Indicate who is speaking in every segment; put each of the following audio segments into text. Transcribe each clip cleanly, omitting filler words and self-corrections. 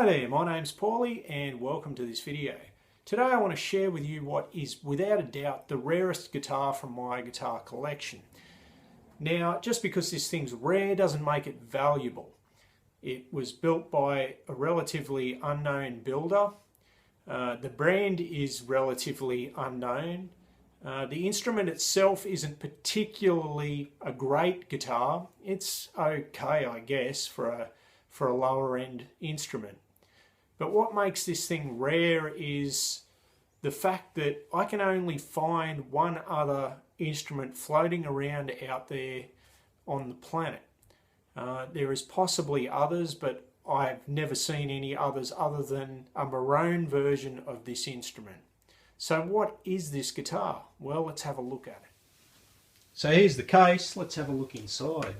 Speaker 1: Hello there, my name's Paulie and welcome to this video. Today I want to share with you what is without a doubt the rarest guitar from my guitar collection. Now, just because this thing's rare doesn't make it valuable. It was built by a relatively unknown builder. The brand is relatively unknown. The instrument itself isn't particularly a great guitar. It's okay, I guess, for a lower end instrument. But what makes this thing rare is the fact that I can only find one other instrument floating around out there on the planet. There is possibly others, but I've never seen any others other than a maroon version of this instrument. So what is this guitar? Well, let's have a look at it. So here's the case. Let's have a look inside.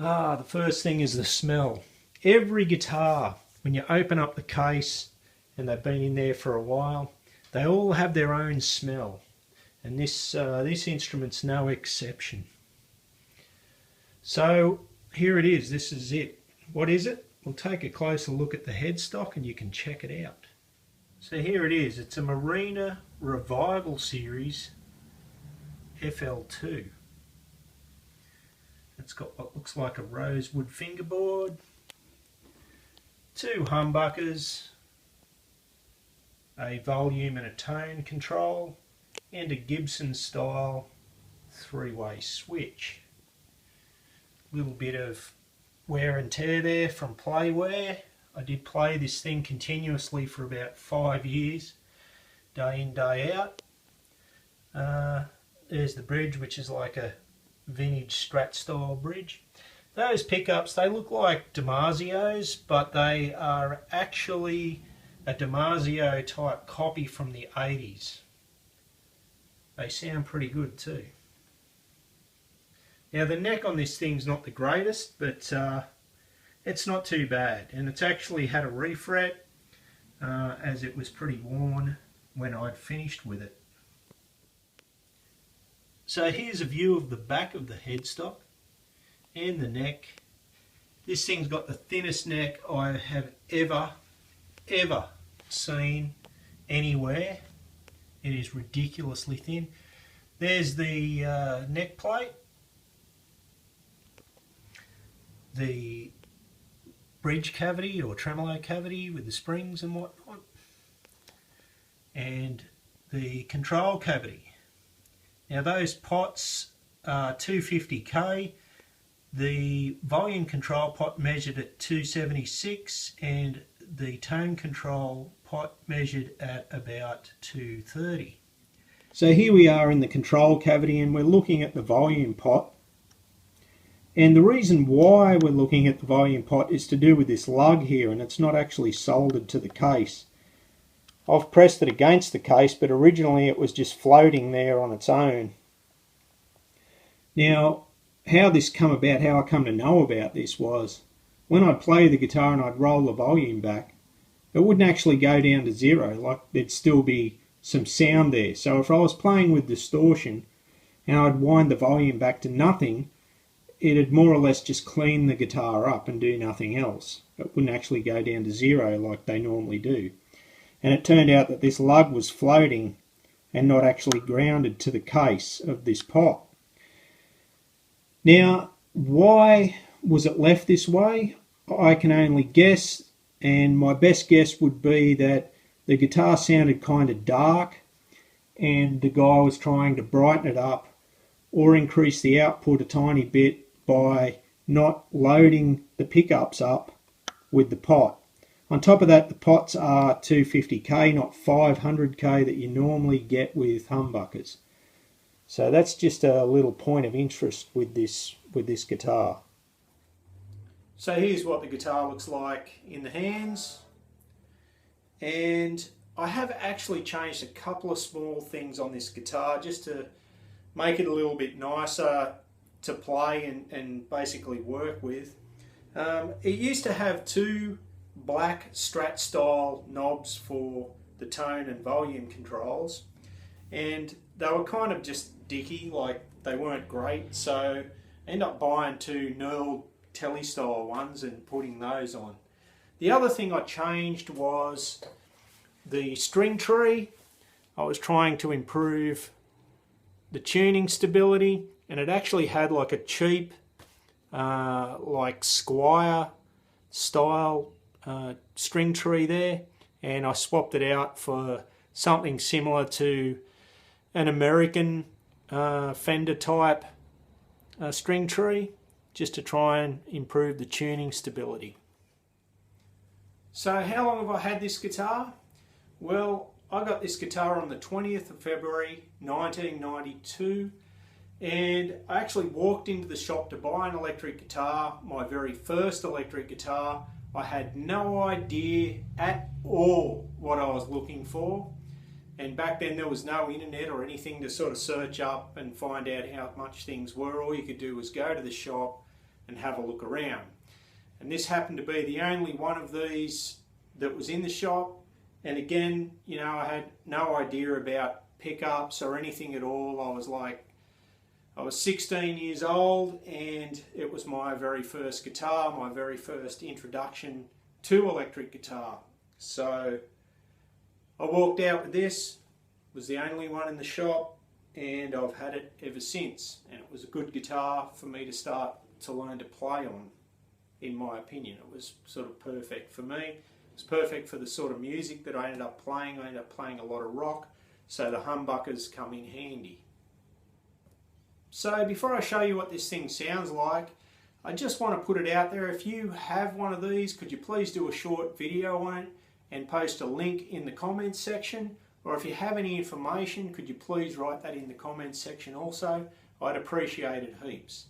Speaker 1: The first thing is the smell. Every guitar, when you open up the case and they've been in there for a while, they all have their own smell. And this instrument's no exception. So here it is. This is it. What is it? We'll take a closer look at the headstock and you can check it out. So here it is. It's a Marina Revival Series FL-2. It's got what looks like a rosewood fingerboard, two humbuckers, a volume and a tone control, and a Gibson style three-way switch. Little bit of wear and tear there from play wear. I did play this thing continuously for about 5 years, day in, day out. There's the bridge, which is like a vintage Strat style bridge. Those pickups, they look like Damasio's, but they are actually a Damasio type copy from the 80s. They sound pretty good too. Now the neck on this thing's not the greatest, but it's not too bad, and it's actually had a refret as it was pretty worn when I'd finished with it. So here's a view of the back of the headstock and the neck. This thing's got the thinnest neck I have ever seen anywhere. It is ridiculously thin. There's the neck plate, the bridge cavity or tremolo cavity with the springs and whatnot, and the control cavity. Now those pots are 250K. The volume control pot measured at 276 and the tone control pot measured at about 230. So here we are in the control cavity and we're looking at the volume pot. And the reason why we're looking at the volume pot is to do with this lug here, and it's not actually soldered to the case. I've pressed it against the case, but originally it was just floating there on its own. Now, how this come about, how I come to know about this was, when I'd play the guitar and I'd roll the volume back, it wouldn't actually go down to zero, like there'd still be some sound there. So if I was playing with distortion and I'd wind the volume back to nothing, it'd more or less just clean the guitar up and do nothing else. It wouldn't actually go down to zero like they normally do. And it turned out that this lug was floating and not actually grounded to the case of this pot. Now, why was it left this way? I can only guess, and my best guess would be that the guitar sounded kind of dark and the guy was trying to brighten it up or increase the output a tiny bit by not loading the pickups up with the pot. On top of that, the pots are 250K, not 500K that you normally get with humbuckers. So that's just a little point of interest with this guitar. So here's what the guitar looks like in the hands. And I have actually changed a couple of small things on this guitar just to make it a little bit nicer to play and basically work with. It used to have two black Strat style knobs for the tone and volume controls, and they were kind of just dicky, like they weren't great, so I ended up buying two knurled telly style ones and putting those on. The other thing I changed was the string tree. I was trying to improve the tuning stability, and it actually had like a cheap like Squire style string tree there, and I swapped it out for something similar to an American Fender type string tree, just to try and improve the tuning stability. So how long have I had this guitar? Well, I got this guitar on the 20th of February 1992, and I actually walked into the shop to buy an electric guitar, my very first electric guitar. I had no idea at all what I was looking for, and back then there was no internet or anything to sort of search up and find out how much things were. All you could do was go to the shop and have a look around. And this happened to be the only one of these that was in the shop. And again, you know, I had no idea about pickups or anything at all. I was 16 years old, and it was my very first guitar, my very first introduction to electric guitar. So I walked out with this, was the only one in the shop, and I've had it ever since. And it was a good guitar for me to start to learn to play on, in my opinion. It was sort of perfect for me. It was perfect for the sort of music that I ended up playing. I ended up playing a lot of rock, so the humbuckers come in handy. So before I show you what this thing sounds like, I just want to put it out there. If you have one of these, could you please do a short video on it and post a link in the comments section? Or if you have any information, could you please write that in the comments section also? I'd appreciate it heaps.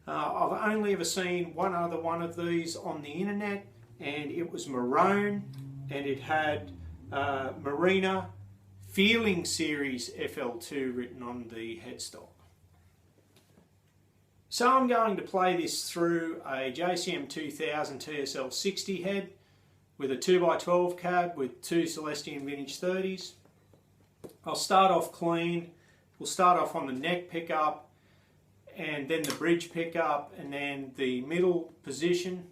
Speaker 1: I've only ever seen one other one of these on the internet, and it was maroon, and it had Marina Revival Series FL-2 written on the headstock. So I'm going to play this through a JCM 2000 TSL 60 head with a 2x12 cab with two Celestion Vintage 30s. I'll start off clean. We'll start off on the neck pickup, and then the bridge pickup, and then the middle position,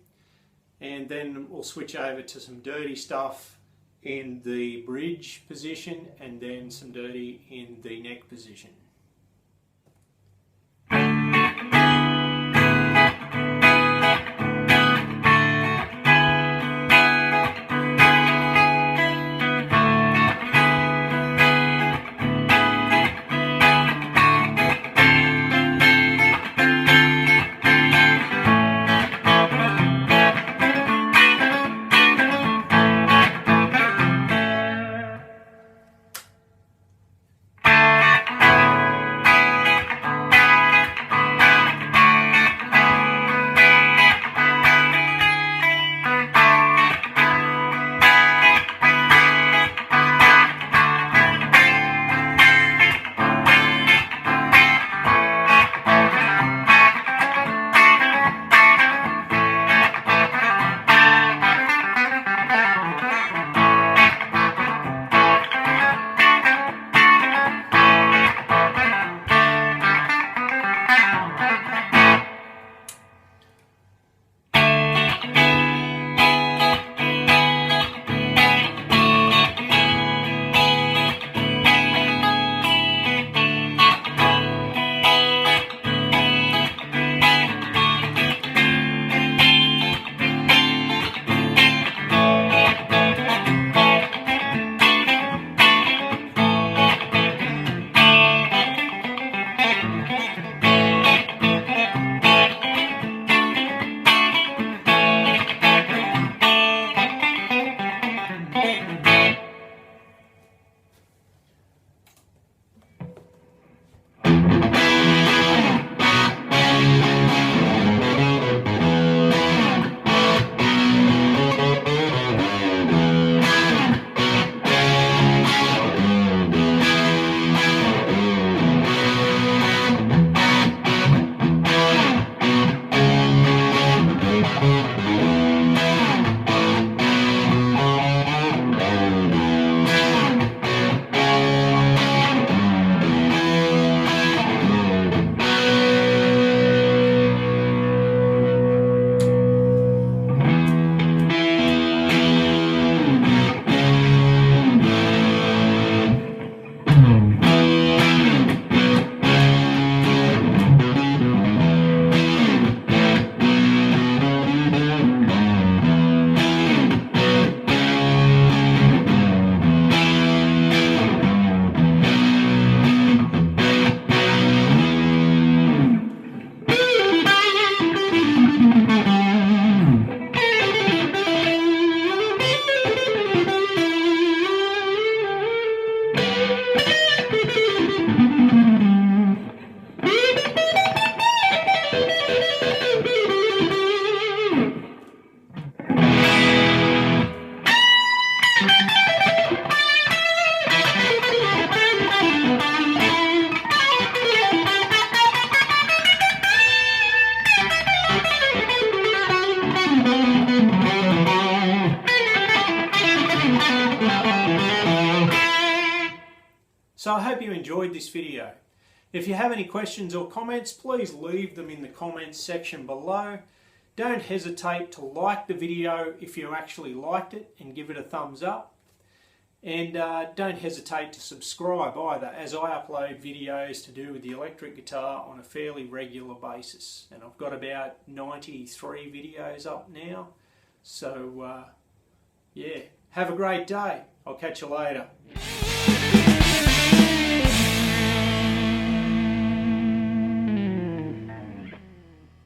Speaker 1: and then we'll switch over to some dirty stuff in the bridge position, and then some dirty in the neck position. So I hope you enjoyed this video. If you have any questions or comments, please leave them in the comments section below. Don't hesitate to like the video if you actually liked it and give it a thumbs up. And don't hesitate to subscribe either, as I upload videos to do with the electric guitar on a fairly regular basis. And I've got about 93 videos up now. So yeah, have a great day. I'll catch you later.